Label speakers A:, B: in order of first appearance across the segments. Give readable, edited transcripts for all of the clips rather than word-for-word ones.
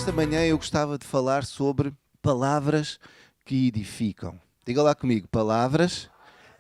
A: Esta manhã eu gostava de falar sobre palavras que edificam. Diga lá comigo, palavras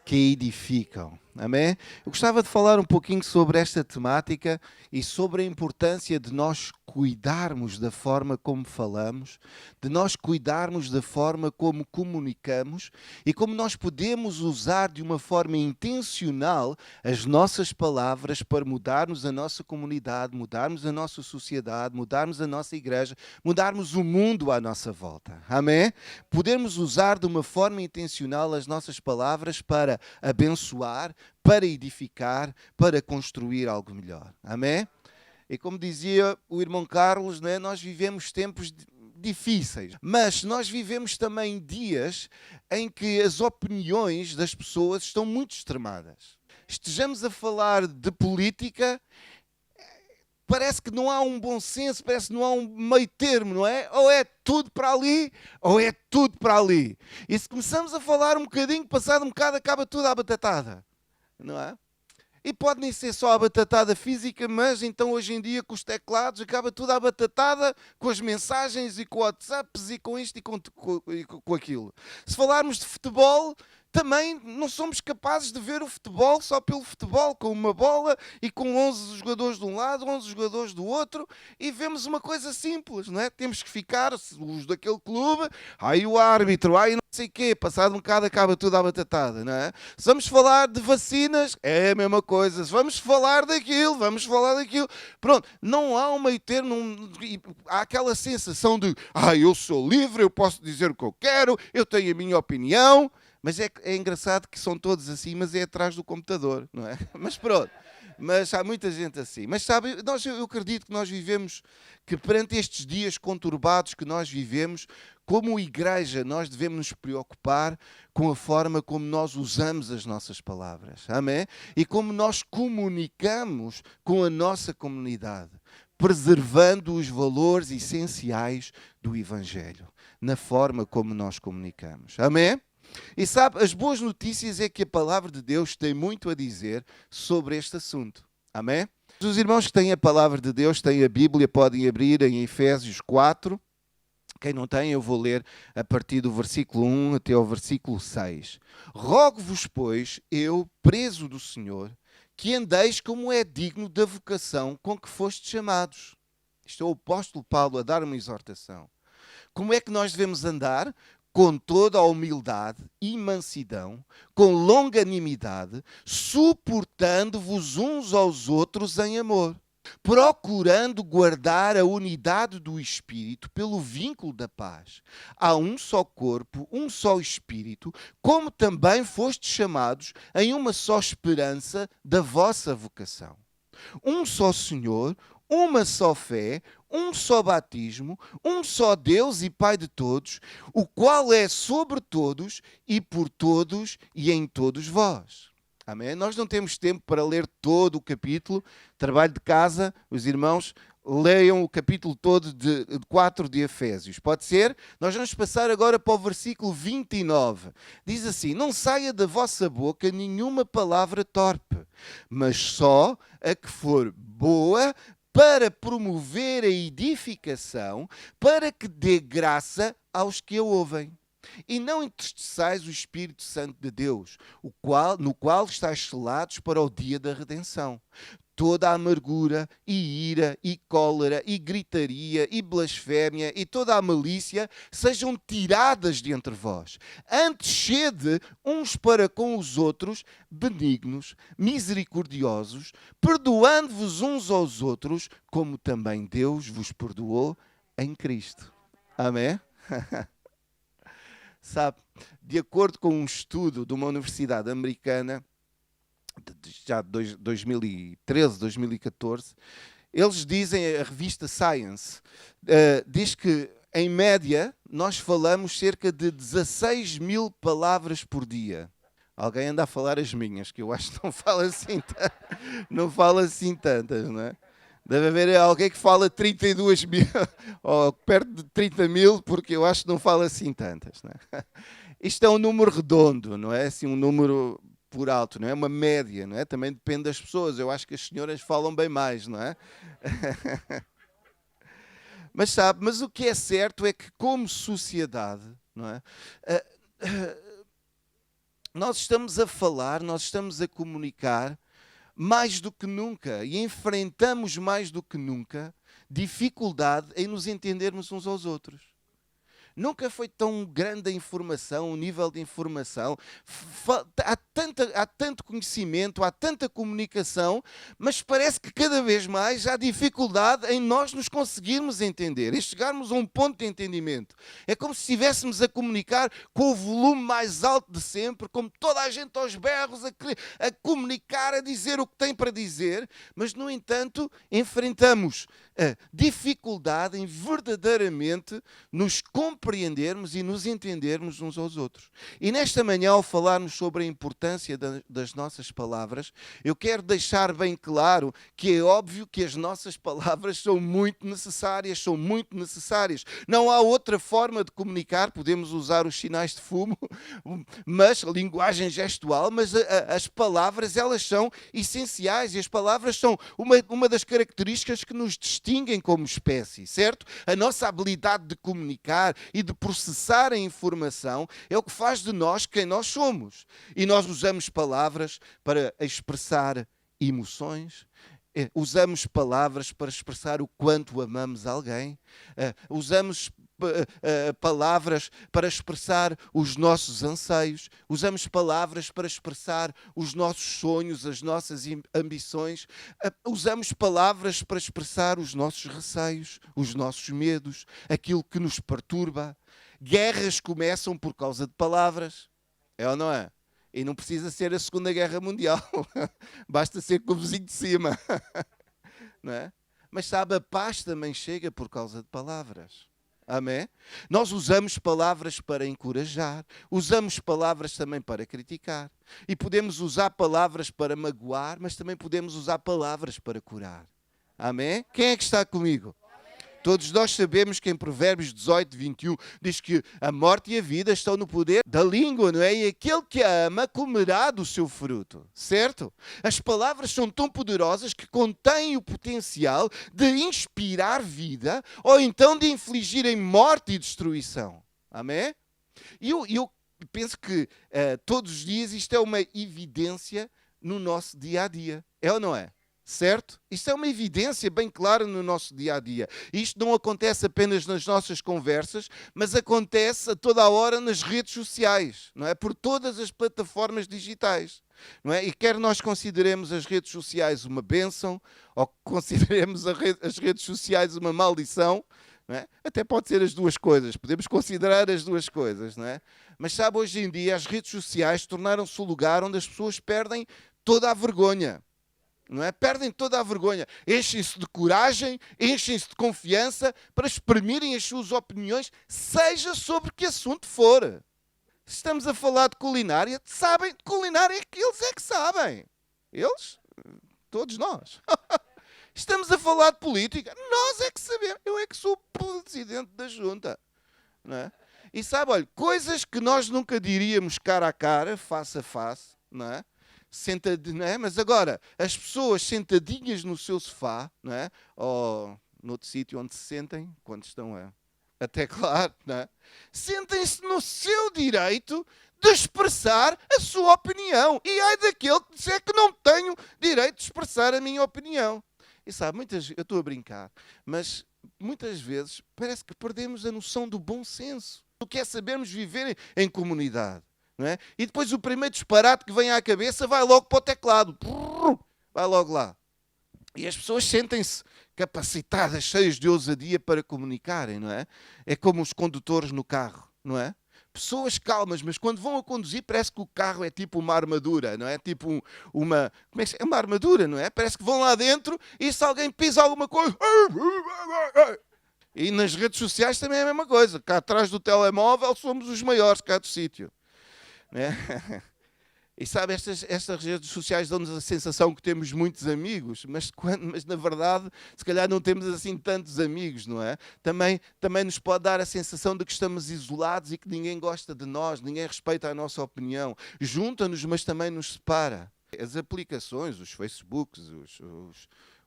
A: que edificam. Amém? Eu gostava de falar um pouquinho sobre esta temática e sobre a importância de nós cuidarmos da forma como falamos, de nós cuidarmos da forma como comunicamos e como nós podemos usar de uma forma intencional as nossas palavras para mudarmos a nossa comunidade, mudarmos a nossa sociedade, mudarmos a nossa igreja, mudarmos o mundo à nossa volta. Amém? Podemos usar de uma forma intencional as nossas palavras para abençoar, para edificar, para construir algo melhor. Amém? E como dizia o irmão Carlos, né, nós vivemos tempos difíceis, mas nós vivemos também dias em que as opiniões das pessoas estão muito extremadas. Estejamos a falar de política, parece que não há um bom senso, parece que não há um meio termo, não é? Ou é tudo para ali, ou é tudo para ali. E se começamos a falar um bocadinho, passado um bocado, acaba tudo à batatada, não é? E pode nem ser só a batatada física, mas então hoje em dia com os teclados acaba tudo à batatada, com as mensagens e com WhatsApps e com isto e com aquilo. Se falarmos de futebol, também não somos capazes de ver o futebol só pelo futebol, com uma bola e com 11 jogadores de um lado, 11 jogadores do outro, e vemos uma coisa simples, não é? Temos que ficar, os daquele clube, aí o árbitro, aí não sei o quê, passado um bocado acaba tudo à batatada, não é? Se vamos falar de vacinas, é a mesma coisa. Se vamos falar daquilo, vamos falar daquilo. Pronto, não há um meio termo, há aquela sensação de, eu sou livre, eu posso dizer o que eu quero, eu tenho a minha opinião. Mas é engraçado que são todos assim, mas é atrás do computador, não é? Mas pronto, mas há muita gente assim. Mas sabe, eu acredito que nós vivemos, que perante estes dias conturbados que nós vivemos, como igreja, nós devemos nos preocupar com a forma como nós usamos as nossas palavras, amém? E como nós comunicamos com a nossa comunidade, preservando os valores essenciais do Evangelho, na forma como nós comunicamos, amém? E sabe, as boas notícias é que a palavra de Deus tem muito a dizer sobre este assunto. Amém? Os irmãos que têm a palavra de Deus, têm a Bíblia, podem abrir em Efésios 4. Quem não tem, eu vou ler a partir do versículo 1 até ao versículo 6. Rogo-vos, pois, eu, preso do Senhor, que andeis como é digno da vocação com que fostes chamados. Isto é o apóstolo Paulo a dar uma exortação. Como é que nós devemos andar? Com toda a humildade e mansidão, com longanimidade, suportando-vos uns aos outros em amor, procurando guardar a unidade do Espírito pelo vínculo da paz. Há um só corpo, um só Espírito, como também fostes chamados em uma só esperança da vossa vocação. Um só Senhor, uma só fé, um só batismo, um só Deus e Pai de todos, o qual é sobre todos e por todos e em todos vós. Amém? Nós não temos tempo para ler todo o capítulo. Trabalho de casa, os irmãos leiam o capítulo todo de 4 de Efésios. Pode ser? Nós vamos passar agora para o versículo 29. Diz assim: não saia da vossa boca nenhuma palavra torpe, mas só a que for boa para promover a edificação, para que dê graça aos que a ouvem. E não entristeçais o Espírito Santo de Deus, no qual estáis selados para o dia da redenção. Toda a amargura, e ira, e cólera, e gritaria, e blasfémia, e toda a malícia sejam tiradas de entre vós. Antes sede uns para com os outros benignos, misericordiosos, perdoando-vos uns aos outros, como também Deus vos perdoou em Cristo. Amém? Sabe, de acordo com um estudo de uma universidade americana, já de 2013, 2014, eles dizem, a revista Science, diz que, em média, nós falamos cerca de 16 mil palavras por dia. Alguém anda a falar as minhas, que eu acho que não fala assim tantas, não é? Deve haver alguém que fala 32 mil, ou perto de 30 mil, porque eu acho que não fala assim tantas, não é? Isto é um número redondo, não é assim um número por alto, não é uma média, não é? Também depende das pessoas. Eu acho que as senhoras falam bem mais, não é? Mas sabe, mas o que é certo é que como sociedade, não é? Ah, nós estamos a falar, nós estamos a comunicar mais do que nunca e enfrentamos mais do que nunca dificuldade em nos entendermos uns aos outros. Nunca foi tão grande a informação, o nível de informação. Há tanto conhecimento, há tanta comunicação, mas parece que cada vez mais há dificuldade em nós nos conseguirmos entender, em chegarmos a um ponto de entendimento. É como se estivéssemos a comunicar com o volume mais alto de sempre, como toda a gente aos berros, a comunicar, a dizer o que tem para dizer, mas, no entanto, enfrentamos a dificuldade em verdadeiramente nos compreendermos e nos entendermos uns aos outros. E nesta manhã, ao falarmos sobre a importância das nossas palavras, eu quero deixar bem claro que é óbvio que as nossas palavras são muito necessárias, são muito necessárias. Não há outra forma de comunicar, podemos usar os sinais de fumo, mas a linguagem gestual, mas as palavras, elas são essenciais e as palavras são uma das características que nos distinguem como espécie, certo? A nossa habilidade de comunicar e de processar a informação é o que faz de nós quem nós somos. E nós usamos palavras para expressar emoções, usamos palavras para expressar o quanto amamos alguém, usamos palavras para expressar os nossos anseios, usamos palavras para expressar os nossos sonhos, as nossas ambições, usamos palavras para expressar os nossos receios, os nossos medos, aquilo que nos perturba. Guerras começam por causa de palavras, é ou não é? E não precisa ser a Segunda Guerra Mundial, basta ser com o vizinho de cima, não é? Mas sabe, a paz também chega por causa de palavras. Amém? Nós usamos palavras para encorajar, usamos palavras também para criticar. E podemos usar palavras para magoar, mas também podemos usar palavras para curar. Amém? Quem é que está comigo? Todos nós sabemos que em Provérbios 18, 21 diz que a morte e a vida estão no poder da língua, não é? E aquele que a ama comerá do seu fruto, certo? As palavras são tão poderosas que contêm o potencial de inspirar vida ou então de infligirem morte e destruição. Amém? E eu penso que todos os dias isto é uma evidência no nosso dia-a-dia. É ou não é? Certo? Isto é uma evidência bem clara no nosso dia-a-dia. Isto não acontece apenas nas nossas conversas, mas acontece a toda a hora nas redes sociais, não é? Por todas as plataformas digitais, não é? E quer nós consideremos as redes sociais uma bênção, ou consideremos as redes sociais uma maldição, não é? Até pode ser as duas coisas, podemos considerar as duas coisas, não é? Mas sabe, hoje em dia as redes sociais tornaram-se o lugar onde as pessoas perdem toda a vergonha. Não é? Perdem toda a vergonha, enchem-se de coragem, enchem-se de confiança para exprimirem as suas opiniões, seja sobre que assunto for. Se estamos a falar de culinária, sabem de culinária, eles é que sabem. Eles? Todos nós. Estamos a falar de política, nós é que sabemos. Eu é que sou o presidente da junta. Não é? E sabe, olha, coisas que nós nunca diríamos cara a cara, face a face, não é? Não é? Mas agora, as pessoas sentadinhas no seu sofá, não é? Ou noutro sítio onde se sentem, quando estão a teclar, não é? Sentem-se no seu direito de expressar a sua opinião. E ai daquele que disser que não tenho direito de expressar a minha opinião. E sabe, eu estou a brincar, mas muitas vezes parece que perdemos a noção do bom senso, do que é sabermos viver em comunidade. Não é? E depois o primeiro disparate que vem à cabeça vai logo para o teclado. Vai logo lá. E as pessoas sentem-se capacitadas, cheias de ousadia para comunicarem, não é? É como os condutores no carro, não é? Pessoas calmas, mas quando vão a conduzir parece que o carro é tipo uma armadura, não é? Tipo uma... Como é que é? Uma armadura, não é? Parece que vão lá dentro e se alguém pisa alguma coisa... E nas redes sociais também é a mesma coisa. Cá atrás do telemóvel somos os maiores cá do sítio. É? E sabe, estas redes sociais dão-nos a sensação que temos muitos amigos, mas na verdade, se calhar não temos assim tantos amigos, não é? Também nos pode dar a sensação de que estamos isolados e que ninguém gosta de nós, ninguém respeita a nossa opinião. Junta-nos, mas também nos separa. As aplicações, os Facebooks,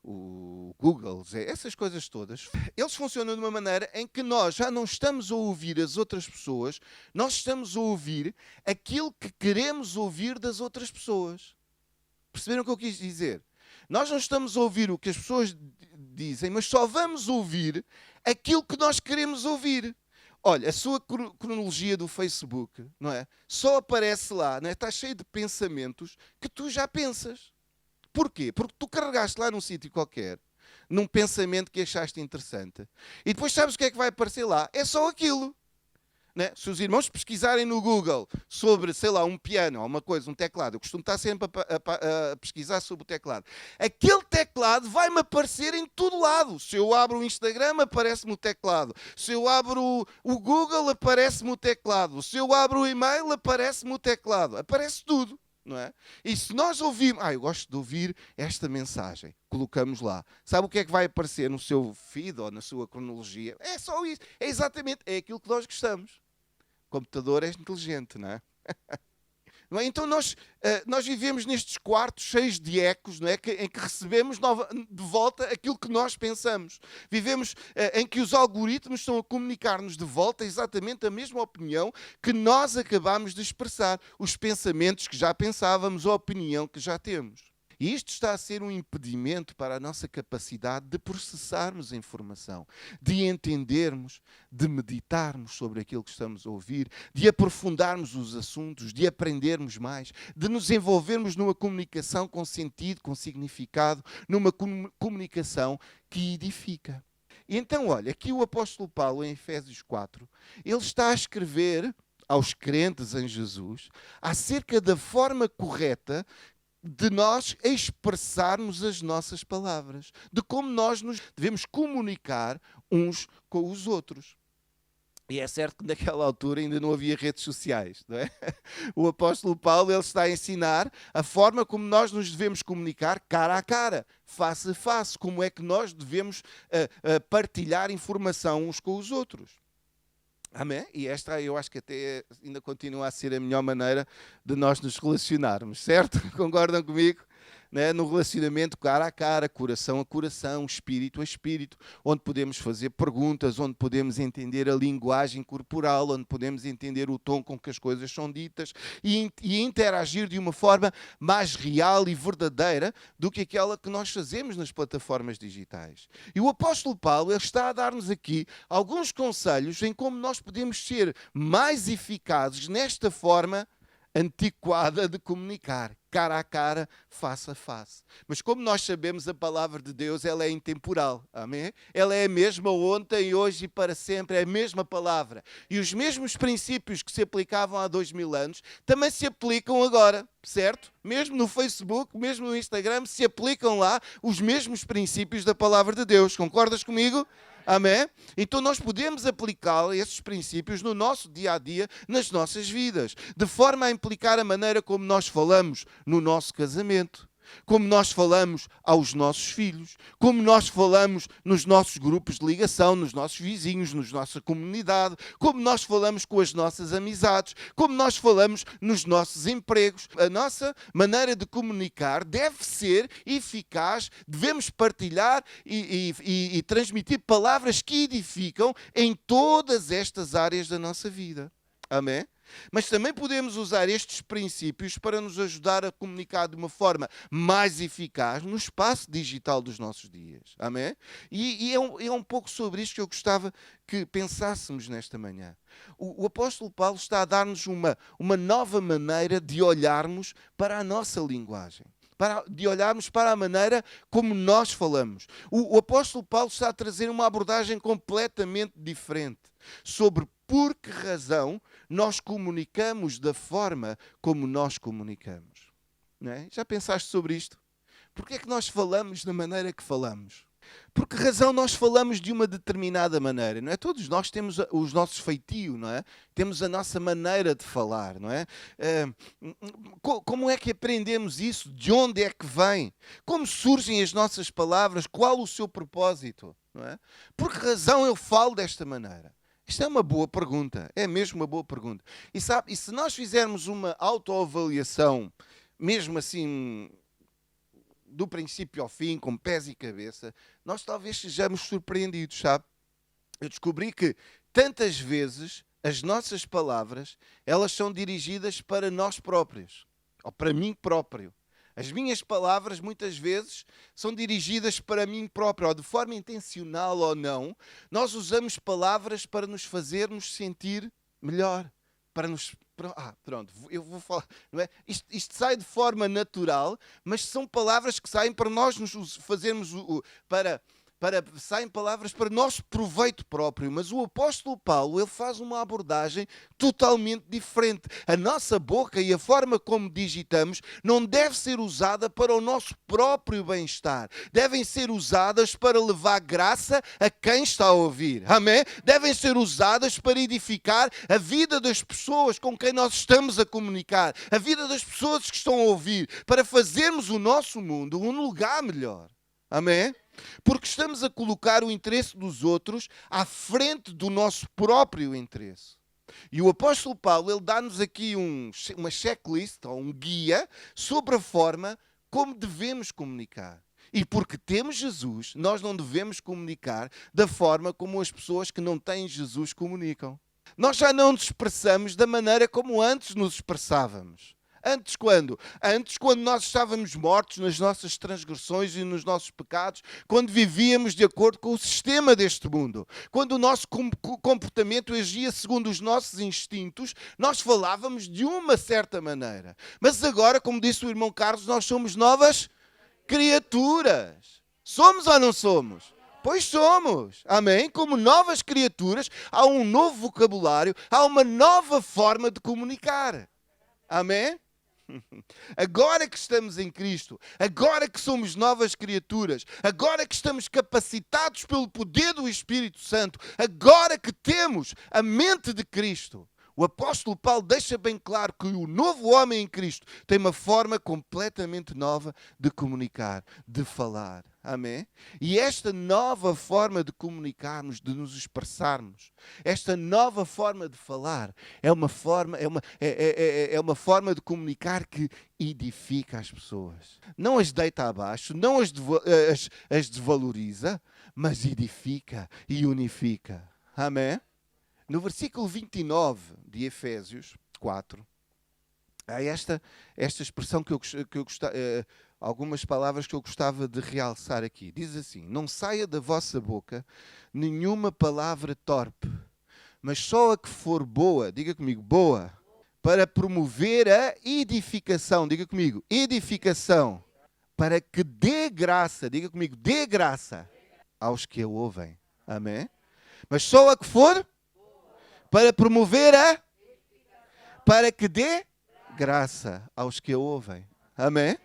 A: o Google, essas coisas todas, eles funcionam de uma maneira em que nós já não estamos a ouvir as outras pessoas, nós estamos a ouvir aquilo que queremos ouvir das outras pessoas. Perceberam o que eu quis dizer? Nós não estamos a ouvir o que as pessoas dizem, mas só vamos ouvir aquilo que nós queremos ouvir. Olha, a sua cronologia do Facebook, não é? Só aparece lá, não é? Está cheio de pensamentos que tu já pensas. Porquê? Porque tu carregaste lá num sítio qualquer, num pensamento que achaste interessante, e depois sabes o que é que vai aparecer lá? É só aquilo. Né? Se os irmãos pesquisarem no Google sobre, sei lá, um piano ou uma coisa, um teclado, eu costumo estar sempre a pesquisar sobre o teclado. Aquele teclado vai-me aparecer em todo lado. Se eu abro o Instagram, aparece-me o teclado. Se eu abro o Google, aparece-me o teclado. Se eu abro o e-mail, aparece-me o teclado. Aparece tudo. Não é? E se nós ouvirmos, eu gosto de ouvir esta mensagem, colocamos lá. Sabe o que é que vai aparecer no seu feed ou na sua cronologia? É só isso. É exatamente, é aquilo que nós gostamos. O computador é inteligente, não é? Não é? Então nós vivemos nestes quartos cheios de ecos, não é? Em que recebemos de volta aquilo que nós pensamos. Vivemos em que os algoritmos estão a comunicar-nos de volta exatamente a mesma opinião que nós acabamos de expressar, os pensamentos que já pensávamos, a opinião que já temos. E isto está a ser um impedimento para a nossa capacidade de processarmos a informação, de entendermos, de meditarmos sobre aquilo que estamos a ouvir, de aprofundarmos os assuntos, de aprendermos mais, de nos envolvermos numa comunicação com sentido, com significado, numa comunicação que edifica. E então, olha, aqui o apóstolo Paulo, em Efésios 4, ele está a escrever aos crentes em Jesus acerca da forma correta de nós expressarmos as nossas palavras, de como nós nos devemos comunicar uns com os outros. E é certo que naquela altura ainda não havia redes sociais, não é? O apóstolo Paulo, ele está a ensinar a forma como nós nos devemos comunicar cara a cara, face a face, como é que nós devemos partilhar informação uns com os outros. Amém? E esta eu acho que até ainda continua a ser a melhor maneira de nós nos relacionarmos, certo? Concordam comigo? Né? No relacionamento cara a cara, coração a coração, espírito a espírito, onde podemos fazer perguntas, onde podemos entender a linguagem corporal, onde podemos entender o tom com que as coisas são ditas e interagir de uma forma mais real e verdadeira do que aquela que nós fazemos nas plataformas digitais. E o apóstolo Paulo ele está a dar-nos aqui alguns conselhos em como nós podemos ser mais eficazes nesta forma antiquada de comunicar, cara a cara, face a face. Mas como nós sabemos, a palavra de Deus ela é intemporal, amém? Ela é a mesma ontem, hoje e para sempre, é a mesma palavra. E os mesmos princípios que se aplicavam há 2000 anos, também se aplicam agora, certo? Mesmo no Facebook, mesmo no Instagram, se aplicam lá os mesmos princípios da palavra de Deus. Concordas comigo? Amém? Então nós podemos aplicar esses princípios no nosso dia-a-dia, nas nossas vidas, de forma a implicar a maneira como nós falamos no nosso casamento, como nós falamos aos nossos filhos, como nós falamos nos nossos grupos de ligação, nos nossos vizinhos, na nossa comunidade, como nós falamos com as nossas amizades, como nós falamos nos nossos empregos. A nossa maneira de comunicar deve ser eficaz, devemos partilhar e transmitir palavras que edificam em todas estas áreas da nossa vida. Amém? Mas também podemos usar estes princípios para nos ajudar a comunicar de uma forma mais eficaz no espaço digital dos nossos dias. Amém? E é um pouco sobre isto que eu gostava que pensássemos nesta manhã. O apóstolo Paulo está a dar-nos uma nova maneira de olharmos para a nossa linguagem. De olharmos para a maneira como nós falamos. O apóstolo Paulo está a trazer uma abordagem completamente diferente sobre por que razão nós comunicamos da forma como nós comunicamos. Não é? Já pensaste sobre isto? Por que é que nós falamos da maneira que falamos? Por que razão nós falamos de uma determinada maneira? Não é? Todos nós temos os nossos feitios, não é? Temos a nossa maneira de falar, não é? Como é que aprendemos isso? De onde é que vem? Como surgem as nossas palavras? Qual o seu propósito? Não é? Por que razão eu falo desta maneira? Isto é uma boa pergunta, é mesmo uma boa pergunta. E se nós fizermos uma autoavaliação, mesmo assim, do princípio ao fim, com pés e cabeça, nós talvez sejamos surpreendidos, sabe? Eu descobri que tantas vezes as nossas palavras, elas são dirigidas para nós próprios, ou para mim próprio. As minhas palavras, muitas vezes, são dirigidas para mim próprio, ou de forma intencional ou não, nós usamos palavras para nos fazermos sentir melhor, para nos... pronto, eu vou falar, não é? Isto sai de forma natural, mas são palavras que saem para nós nos fazermos, saem palavras para nosso proveito próprio, mas o apóstolo Paulo, ele faz uma abordagem totalmente diferente. A nossa boca e a forma como digitamos não deve ser usada para o nosso próprio bem-estar. Devem ser usadas para levar graça a quem está a ouvir. Amém? Devem ser usadas para edificar a vida das pessoas com quem nós estamos a comunicar, a vida das pessoas que estão a ouvir, para fazermos o nosso mundo um lugar melhor. Amém? Porque estamos a colocar o interesse dos outros à frente do nosso próprio interesse. E o apóstolo Paulo, ele dá-nos aqui uma checklist, ou um guia, sobre a forma como devemos comunicar. E porque temos Jesus, nós não devemos comunicar da forma como as pessoas que não têm Jesus comunicam. Nós já não nos expressamos da maneira como antes nos expressávamos. Antes quando? Antes quando nós estávamos mortos nas nossas transgressões e nos nossos pecados, quando vivíamos de acordo com o sistema deste mundo, quando o nosso comportamento agia segundo os nossos instintos, nós falávamos de uma certa maneira. Mas agora, como disse o irmão Carlos, nós somos novas criaturas. Somos ou não somos? Pois somos, amém? Como novas criaturas, há um novo vocabulário, há uma nova forma de comunicar. Amém? Agora que estamos em Cristo, agora que somos novas criaturas, agora que estamos capacitados pelo poder do Espírito Santo, agora que temos a mente de Cristo, o apóstolo Paulo deixa bem claro que o novo homem em Cristo tem uma forma completamente nova de comunicar, de falar. Amém? E esta nova forma de comunicarmos, de nos expressarmos, esta nova forma de falar, é uma forma de comunicar que edifica as pessoas. Não as deita abaixo, não as desvaloriza, mas edifica e unifica. Amém? No versículo 29 de Efésios 4, há esta expressão que eu gostava, algumas palavras que eu gostava de realçar aqui. Diz assim: não saia da vossa boca nenhuma palavra torpe, mas só a que for boa, diga comigo, boa, para promover a edificação, diga comigo, edificação, para que dê graça, diga comigo, dê graça aos que a ouvem. Amém? Mas só a que for para promover para que dê graça aos que a ouvem. Amém?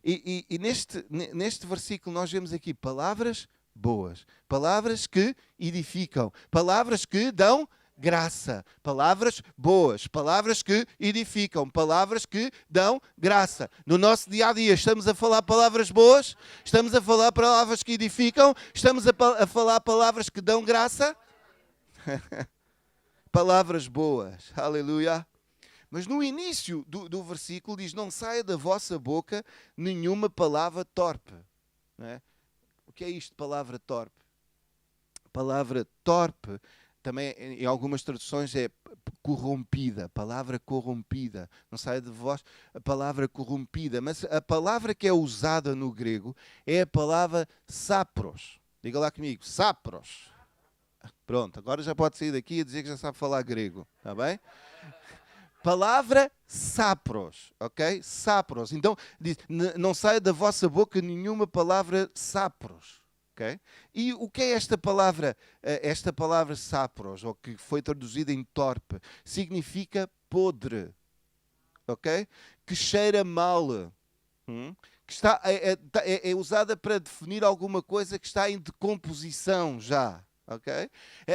A: E neste versículo nós vemos aqui palavras boas, palavras que edificam, palavras que dão graça, palavras boas, palavras que edificam, palavras que dão graça. No nosso dia a dia estamos a falar palavras boas, estamos a falar palavras que edificam, estamos a falar palavras que dão graça. Palavras boas, aleluia. Mas no início do versículo diz: não saia da vossa boca nenhuma palavra torpe. Não é? O que é isto, palavra torpe? Palavra torpe, também em algumas traduções é corrompida, palavra corrompida. Não saia de vós a palavra corrompida, mas a palavra que é usada no grego é a palavra sapros. Diga lá comigo, sapros. Pronto, agora já pode sair daqui e dizer que já sabe falar grego, está bem? Palavra sapros, ok? Sapros. Então, diz, não saia da vossa boca nenhuma palavra sapros, ok? E o que é esta palavra sapros, ou que foi traduzida em torpe? Significa podre, ok? Que cheira mal, que é usada para definir alguma coisa que está em decomposição já. Okay?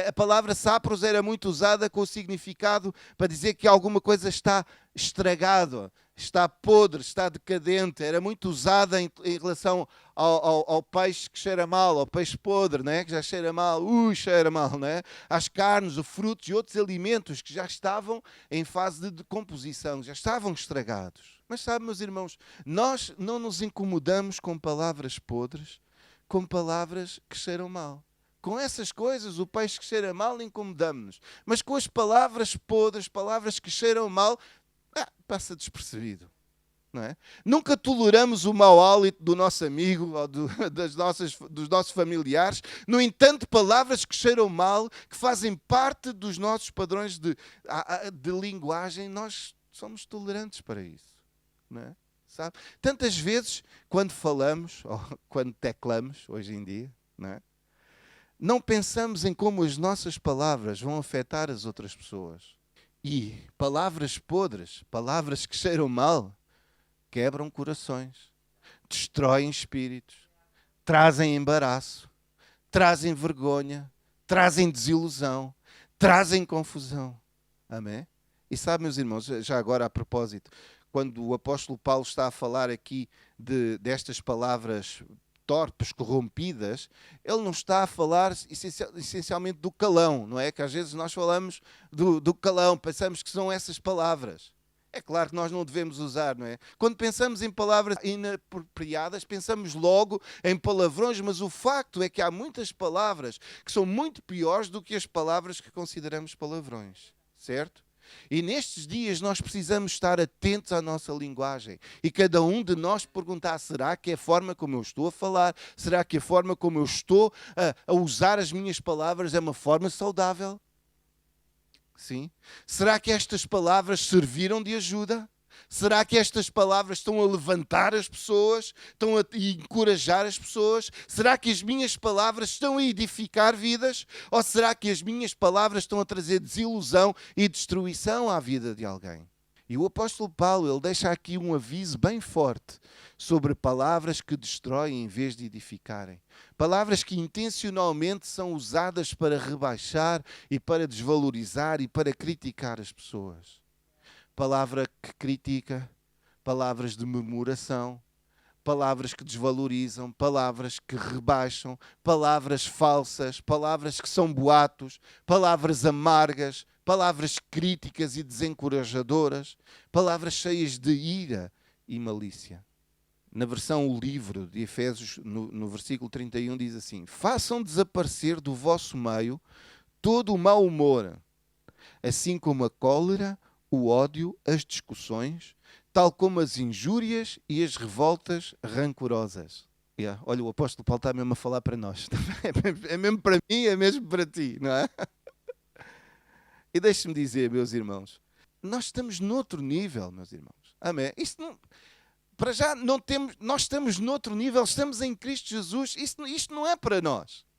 A: A palavra sapros era muito usada com o significado para dizer que alguma coisa está estragado, está podre, está decadente. Era muito usada em relação ao peixe que cheira mal, ao peixe podre, né? Que já cheira mal, cheira mal, né? Às carnes, os frutos e outros alimentos que já estavam em fase de decomposição, já estavam estragados. Mas sabe, meus irmãos, nós não nos incomodamos com palavras podres, com palavras que cheiram mal. Com essas coisas, o peixe que cheira mal, incomodamos-nos. Mas com as palavras podres, palavras que cheiram mal, passa despercebido. Não é? Nunca toleramos o mau hálito do nosso amigo ou dos nossos familiares. No entanto, palavras que cheiram mal, que fazem parte dos nossos padrões de linguagem, nós somos tolerantes para isso. Não é? Sabe? Tantas vezes, quando falamos, ou quando teclamos, hoje em dia, não pensamos em como as nossas palavras vão afetar as outras pessoas. E palavras podres, palavras que cheiram mal, quebram corações, destroem espíritos, trazem embaraço, trazem vergonha, trazem desilusão, trazem confusão. Amém? E sabe, meus irmãos, já agora a propósito, quando o apóstolo Paulo está a falar aqui destas palavras torpes, corrompidas, ele não está a falar essencialmente do calão, não é? Que às vezes nós falamos do calão, pensamos que são essas palavras. É claro que nós não devemos usar, não é? Quando pensamos em palavras inapropriadas, pensamos logo em palavrões, mas o facto é que há muitas palavras que são muito piores do que as palavras que consideramos palavrões, certo? E nestes dias nós precisamos estar atentos à nossa linguagem e cada um de nós perguntar, será que é a forma como eu estou a falar? Será que a forma como eu estou a usar as minhas palavras é uma forma saudável? Sim. Será que estas palavras serviram de ajuda? Será que estas palavras estão a levantar as pessoas? Estão a encorajar as pessoas? Será que as minhas palavras estão a edificar vidas? Ou será que as minhas palavras estão a trazer desilusão e destruição à vida de alguém? E o apóstolo Paulo, ele deixa aqui um aviso bem forte sobre palavras que destroem em vez de edificarem. Palavras que intencionalmente são usadas para rebaixar e para desvalorizar e para criticar as pessoas. Palavra que critica, palavras de murmuração, palavras que desvalorizam, palavras que rebaixam, palavras falsas, palavras que são boatos, palavras amargas, palavras críticas e desencorajadoras, palavras cheias de ira e malícia. Na versão O Livro de Efésios, no versículo 31, diz assim: façam desaparecer do vosso meio todo o mau humor, assim como a cólera, o ódio, as discussões, tal como as injúrias e as revoltas rancorosas. Olha, o apóstolo Paulo está mesmo a falar para nós. É mesmo para mim, é mesmo para ti, não é? E deixe-me dizer, meus irmãos, nós estamos noutro nível, meus irmãos. Amém? Para já, nós estamos noutro nível, estamos em Cristo Jesus. Isto não é para nós.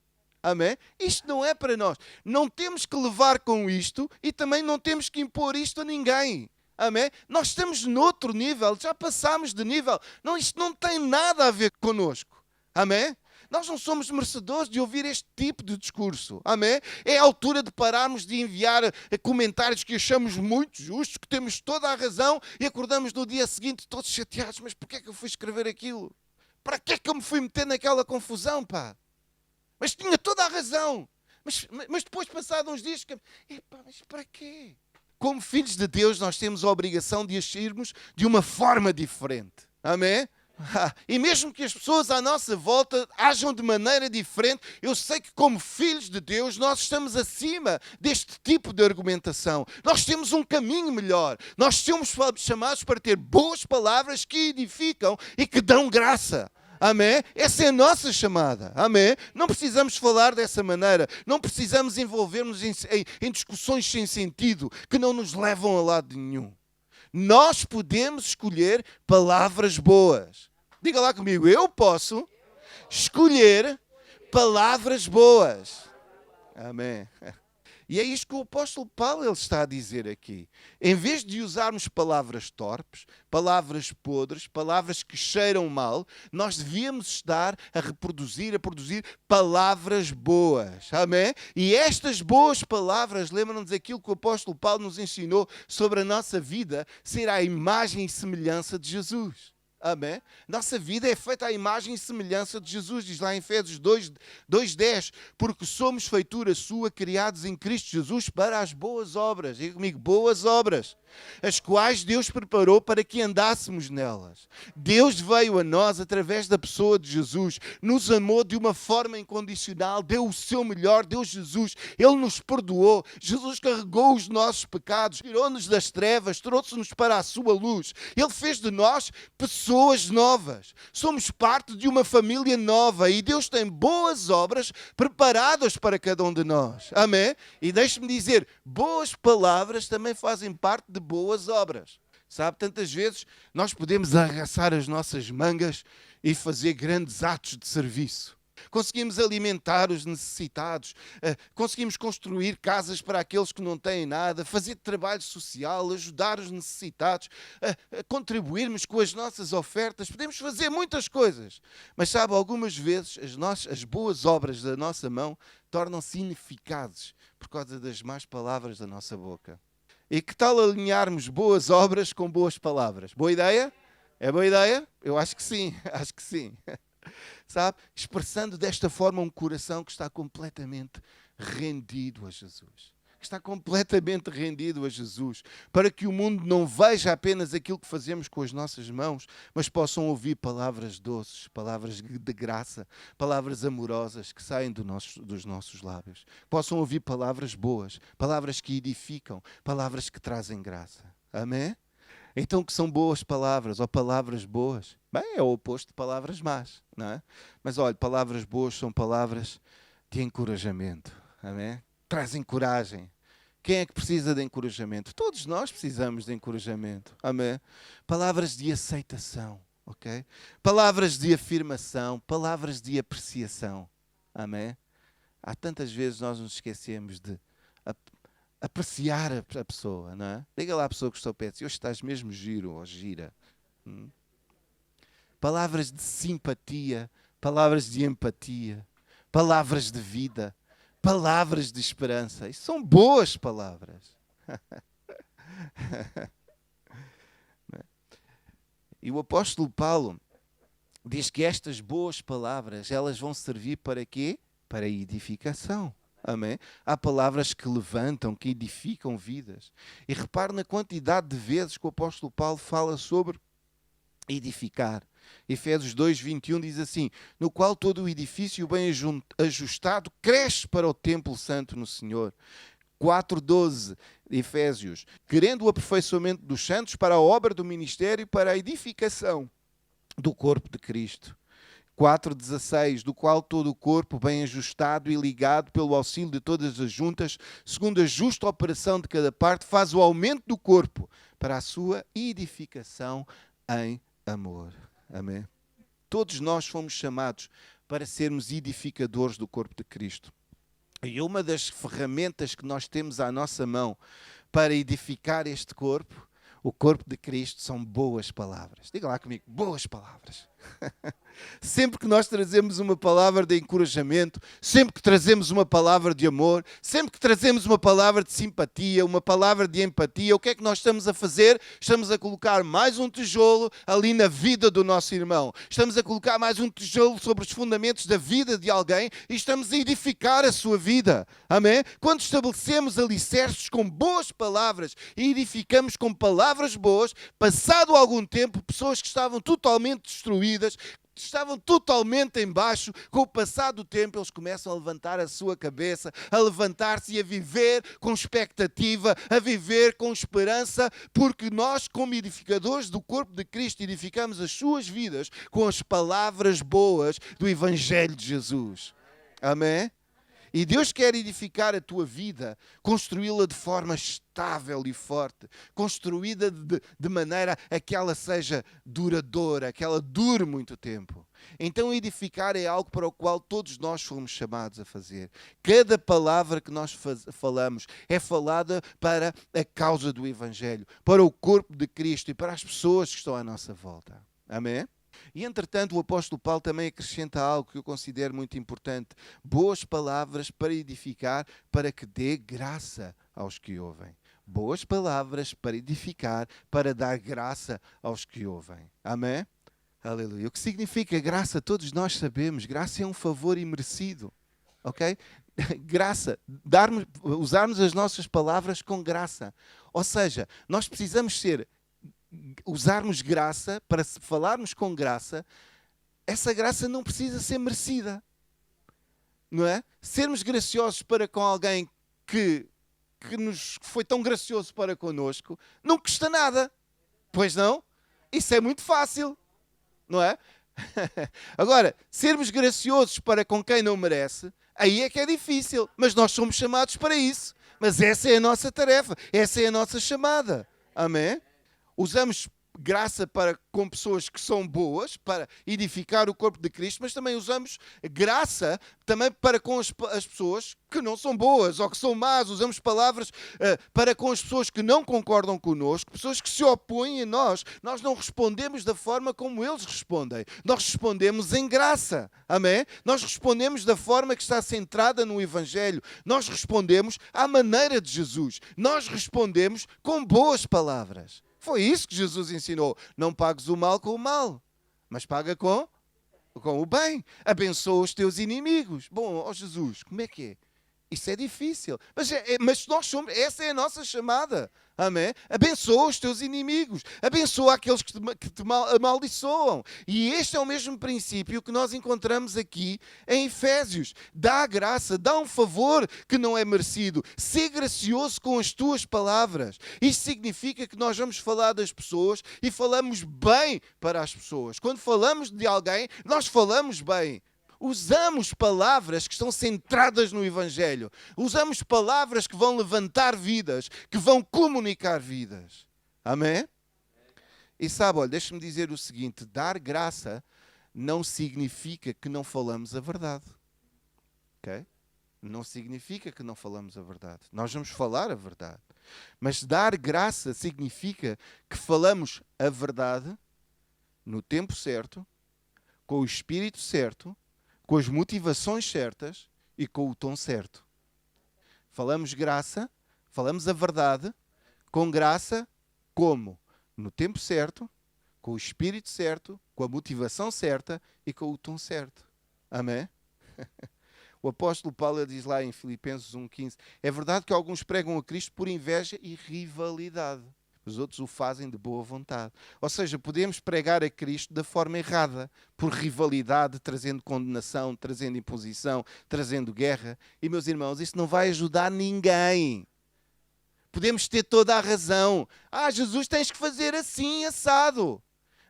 A: Amém? Isto não é para nós. Não temos que levar com isto e também não temos que impor isto a ninguém. Amém? Nós estamos noutro nível, já passámos de nível. Não, isto não tem nada a ver connosco. Amém? Nós não somos merecedores de ouvir este tipo de discurso. Amém? É a altura de pararmos de enviar comentários que achamos muito justos, que temos toda a razão e acordamos no dia seguinte todos chateados. Mas porquê é que eu fui escrever aquilo? Para que é que eu me fui meter naquela confusão, pá? Mas tinha toda a razão. Mas depois, passados uns dias, mas para quê? Como filhos de Deus, nós temos a obrigação de agirmos de uma forma diferente. Amém? E mesmo que as pessoas à nossa volta ajam de maneira diferente, eu sei que como filhos de Deus nós estamos acima deste tipo de argumentação. Nós temos um caminho melhor. Nós somos chamados para ter boas palavras que edificam e que dão graça. Amém? Essa é a nossa chamada. Amém? Não precisamos falar dessa maneira. Não precisamos envolver-nos em discussões sem sentido que não nos levam a lado nenhum. Nós podemos escolher palavras boas. Diga lá comigo, eu posso escolher palavras boas. Amém. E é isto que o apóstolo Paulo ele está a dizer aqui. Em vez de usarmos palavras torpes, palavras podres, palavras que cheiram mal, nós devíamos estar a produzir palavras boas. Amém? E estas boas palavras lembram-nos aquilo que o apóstolo Paulo nos ensinou sobre a nossa vida ser a imagem e semelhança de Jesus. Amém? Nossa vida é feita à imagem e semelhança de Jesus, diz lá em Efésios 2:10, porque somos feitura sua, criados em Cristo Jesus para as boas obras. Diga comigo, boas obras, as quais Deus preparou para que andássemos nelas. Deus veio a nós através da pessoa de Jesus, nos amou de uma forma incondicional, deu o seu melhor, deu Jesus, Ele nos perdoou, Jesus carregou os nossos pecados, tirou-nos das trevas, trouxe-nos para a sua luz. Ele fez de nós pessoas novas. Somos parte de uma família nova e Deus tem boas obras preparadas para cada um de nós. Amém? E deixe-me dizer, boas palavras também fazem parte de boas obras. Sabe, tantas vezes nós podemos arregaçar as nossas mangas e fazer grandes atos de serviço. Conseguimos alimentar os necessitados, conseguimos construir casas para aqueles que não têm nada, fazer trabalho social, ajudar os necessitados, contribuirmos com as nossas ofertas. Podemos fazer muitas coisas, mas sabe, algumas vezes as boas obras da nossa mão tornam-se ineficazes por causa das más palavras da nossa boca. E que tal alinharmos boas obras com boas palavras? Boa ideia? É boa ideia? Eu acho que sim, acho que sim. Sabe? Expressando desta forma um coração que está completamente rendido a Jesus. Que está completamente rendido a Jesus. Para que o mundo não veja apenas aquilo que fazemos com as nossas mãos, mas possam ouvir palavras doces, palavras de graça, palavras amorosas que saem dos nossos lábios. Possam ouvir palavras boas, palavras que edificam, palavras que trazem graça. Amém? Então, o que são boas palavras ou palavras boas? Bem, é o oposto de palavras más, não é? Mas olha, palavras boas são palavras de encorajamento, amém? Trazem coragem. Quem é que precisa de encorajamento? Todos nós precisamos de encorajamento, amém? Palavras de aceitação, ok? Palavras de afirmação, palavras de apreciação, amém? Há tantas vezes nós nos esquecemos de apreciar a pessoa, não é? Diga lá à pessoa que está ao pé, se hoje estás mesmo giro ou gira. Palavras de simpatia, palavras de empatia, palavras de vida, palavras de esperança. Isso são boas palavras. E o apóstolo Paulo diz que estas boas palavras, elas vão servir para quê? Para a edificação. Amém? Há palavras que levantam, que edificam vidas. E repare na quantidade de vezes que o apóstolo Paulo fala sobre edificar. Efésios 2:21 diz assim: no qual todo o edifício bem ajustado cresce para o templo santo no Senhor. 4:12, Efésios, querendo o aperfeiçoamento dos santos para a obra do ministério e para a edificação do corpo de Cristo. 4:16, do qual todo o corpo, bem ajustado e ligado pelo auxílio de todas as juntas, segundo a justa operação de cada parte, faz o aumento do corpo para a sua edificação em amor. Amém? Todos nós fomos chamados para sermos edificadores do corpo de Cristo. E uma das ferramentas que nós temos à nossa mão para edificar este corpo, o corpo de Cristo, são boas palavras. Diga lá comigo, boas palavras. Sempre que nós trazemos uma palavra de encorajamento, sempre que trazemos uma palavra de amor, sempre que trazemos uma palavra de simpatia, uma palavra de empatia, o que é que nós estamos a fazer? Estamos a colocar mais um tijolo ali na vida do nosso irmão. Estamos a colocar mais um tijolo sobre os fundamentos da vida de alguém e estamos a edificar a sua vida. Amém? Quando estabelecemos alicerces com boas palavras e edificamos com palavras boas, passado algum tempo, pessoas que estavam totalmente destruídas, estavam totalmente em baixo, com o passar do tempo eles começam a levantar a sua cabeça, a levantar-se e a viver com expectativa, a viver com esperança, porque nós, como edificadores do corpo de Cristo, edificamos as suas vidas com as palavras boas do Evangelho de Jesus. Amém? E Deus quer edificar a tua vida, construí-la de forma estável e forte, construída de maneira a que ela seja duradoura, que ela dure muito tempo. Então edificar é algo para o qual todos nós fomos chamados a fazer. Cada palavra que nós falamos é falada para a causa do Evangelho, para o corpo de Cristo e para as pessoas que estão à nossa volta. Amém? E, entretanto, o apóstolo Paulo também acrescenta algo que eu considero muito importante. Boas palavras para edificar, para que dê graça aos que ouvem. Boas palavras para edificar, para dar graça aos que ouvem. Amém? Aleluia. O que significa graça, todos nós sabemos. Graça é um favor imerecido. Ok? Graça, usarmos as nossas palavras com graça. Ou seja, nós precisamos usarmos graça, para falarmos com graça, essa graça não precisa ser merecida. Não é? Sermos graciosos para com alguém que nos foi tão gracioso para connosco, não custa nada. Pois não? Isso é muito fácil. Não é? Agora, sermos graciosos para com quem não merece, aí é que é difícil. Mas nós somos chamados para isso. Mas essa é a nossa tarefa. Essa é a nossa chamada. Amém? Usamos graça para com pessoas que são boas, para edificar o corpo de Cristo, mas também usamos graça também para com as pessoas que não são boas ou que são más. Usamos palavras para com as pessoas que não concordam connosco, pessoas que se opõem a nós. Nós não respondemos da forma como eles respondem. Nós respondemos em graça. Amém? Nós respondemos da forma que está centrada no Evangelho. Nós respondemos à maneira de Jesus. Nós respondemos com boas palavras. Foi isso que Jesus ensinou. Não pagues o mal com o mal, mas paga com o bem. Abençoa os teus inimigos. Bom, ó Jesus, como é que é? Isso é difícil. Mas nós somos, essa é a nossa chamada. Amém? Abençoa os teus inimigos. Abençoa aqueles que te amaldiçoam. E este é o mesmo princípio que nós encontramos aqui em Efésios. Dá graça, dá um favor que não é merecido. Sê gracioso com as tuas palavras. Isto significa que nós vamos falar das pessoas e falamos bem para as pessoas. Quando falamos de alguém, nós falamos bem. Usamos palavras que estão centradas no Evangelho. Usamos palavras que vão levantar vidas, que vão comunicar vidas. Amém? E sabe, olha, deixa-me dizer o seguinte: dar graça não significa que não falamos a verdade. Ok? Não significa que não falamos a verdade. Nós vamos falar a verdade. Mas dar graça significa que falamos a verdade no tempo certo, com o espírito certo, com as motivações certas e com o tom certo. Falamos graça, falamos a verdade, com graça, como? No tempo certo, com o espírito certo, com a motivação certa e com o tom certo. Amém? O apóstolo Paulo diz lá em Filipenses 1,15: é verdade que alguns pregam a Cristo por inveja e rivalidade. Os outros o fazem de boa vontade. Ou seja, podemos pregar a Cristo da forma errada, por rivalidade, trazendo condenação, trazendo imposição, trazendo guerra. E, meus irmãos, isso não vai ajudar ninguém. Podemos ter toda a razão. Jesus, tens que fazer assim, assado.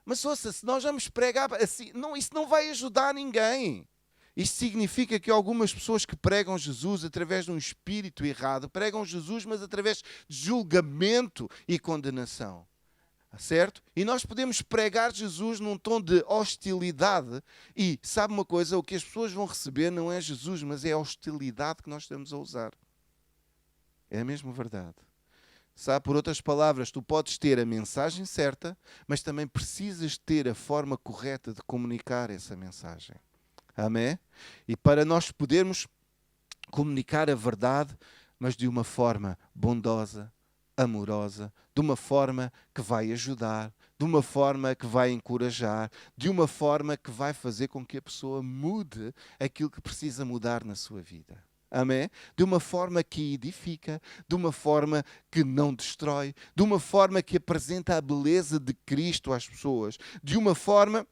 A: Mas, ouça, se nós vamos pregar assim, isso não vai ajudar ninguém. Isto significa que algumas pessoas que pregam Jesus através de um espírito errado, pregam Jesus, mas através de julgamento e condenação. Certo? E nós podemos pregar Jesus num tom de hostilidade. E, sabe uma coisa? O que as pessoas vão receber não é Jesus, mas é a hostilidade que nós estamos a usar. É a mesma verdade. Sabe, por outras palavras, tu podes ter a mensagem certa, mas também precisas ter a forma correta de comunicar essa mensagem. Amém? E para nós podermos comunicar a verdade, mas de uma forma bondosa, amorosa, de uma forma que vai ajudar, de uma forma que vai encorajar, de uma forma que vai fazer com que a pessoa mude aquilo que precisa mudar na sua vida. Amém? De uma forma que edifica, de uma forma que não destrói, de uma forma que apresenta a beleza de Cristo às pessoas, de uma forma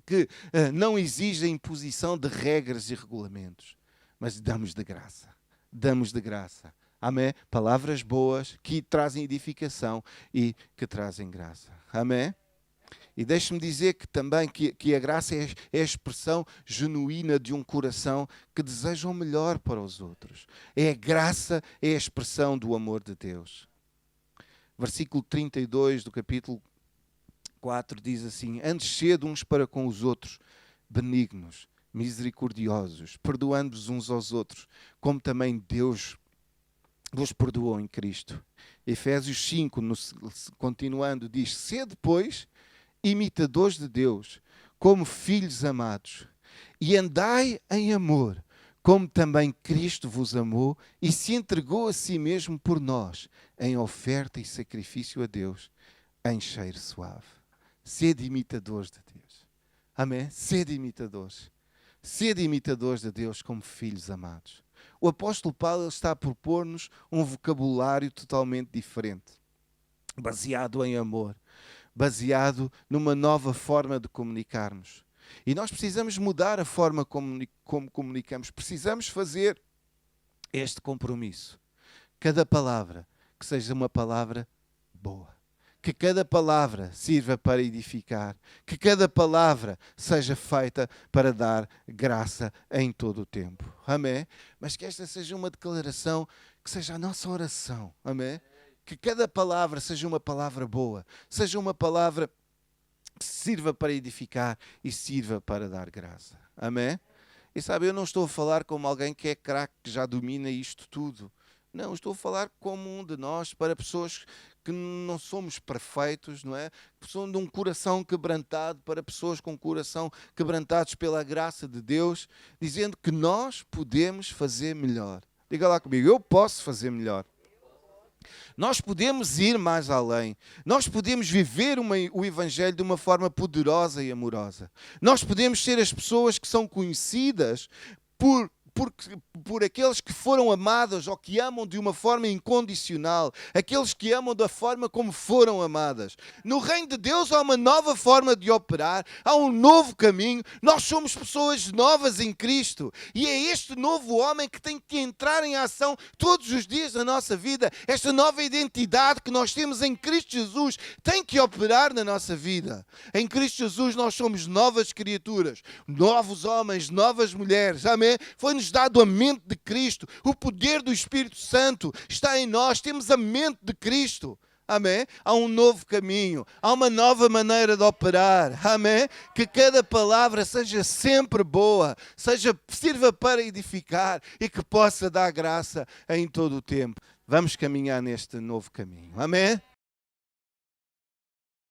A: que não exige a imposição de regras e regulamentos, mas damos de graça. Damos de graça. Amém? Palavras boas que trazem edificação e que trazem graça. Amém? E deixe-me dizer que também que a graça é a expressão genuína de um coração que deseja o melhor para os outros. É a graça, é a expressão do amor de Deus. Versículo 32 do capítulo 4 diz assim: antes sede uns para com os outros, benignos, misericordiosos, perdoando-vos uns aos outros, como também Deus vos perdoou em Cristo. Efésios 5, continuando, diz: sede, pois, imitadores de Deus, como filhos amados, e andai em amor, como também Cristo vos amou e se entregou a si mesmo por nós, em oferta e sacrifício a Deus, em cheiro suave. Sede imitadores de Deus. Amém? Sede imitadores. Sede imitadores de Deus como filhos amados. O apóstolo Paulo ele está a propor-nos um vocabulário totalmente diferente, baseado em amor, baseado numa nova forma de comunicarmos. E nós precisamos mudar a forma como comunicamos. Precisamos fazer este compromisso. Cada palavra que seja uma palavra boa. Que cada palavra sirva para edificar. Que cada palavra seja feita para dar graça em todo o tempo. Amém? Mas que esta seja uma declaração, que seja a nossa oração. Amém? Que cada palavra seja uma palavra boa. Seja uma palavra que sirva para edificar e sirva para dar graça. Amém? E sabe, eu não estou a falar como alguém que é craque, que já domina isto tudo. Não, estou a falar como um de nós, para pessoas que não somos perfeitos, não é? Pessoas de um coração quebrantado, para pessoas com coração quebrantados pela graça de Deus, dizendo que nós podemos fazer melhor. Diga lá comigo, eu posso fazer melhor. Nós podemos ir mais além. Nós podemos viver o Evangelho de uma forma poderosa e amorosa. Nós podemos ser as pessoas que são conhecidas por aqueles que foram amados ou que amam de uma forma incondicional, aqueles que amam da forma como foram amadas. No reino de Deus há uma nova forma de operar, há um novo caminho, nós somos pessoas novas em Cristo e é este novo homem que tem que entrar em ação todos os dias da nossa vida. Esta nova identidade que nós temos em Cristo Jesus tem que operar na nossa vida. Em Cristo Jesus nós somos novas criaturas, novos homens, novas mulheres, amém? Foi-nos dado a mente de Cristo, o poder do Espírito Santo está em nós, temos a mente de Cristo, amém? Há um novo caminho, há uma nova maneira de operar, amém? Que cada palavra seja sempre boa, sirva para edificar e que possa dar graça em todo o tempo. Vamos caminhar neste novo caminho, amém?